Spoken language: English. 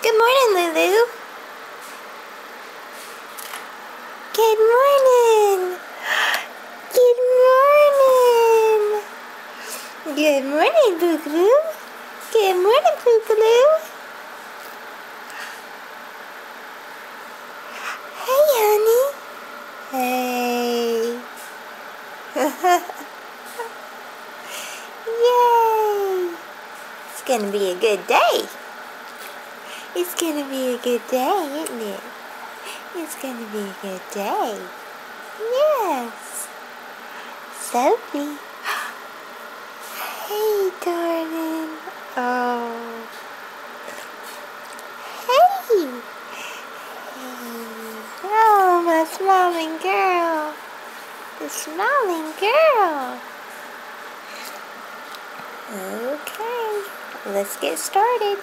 Good morning, Lulu. Good morning. Good morning. Good morning, Boogaloo. Good morning, Boogaloo. Hey, honey. Hey. Yay. It's gonna be a good day. It's gonna be a good day, isn't it? It's gonna be a good day. Yes. Sophie. Hey, darling. Oh. Hey. Hey. Oh, my smiling girl. The smiling girl. Okay. Let's get started.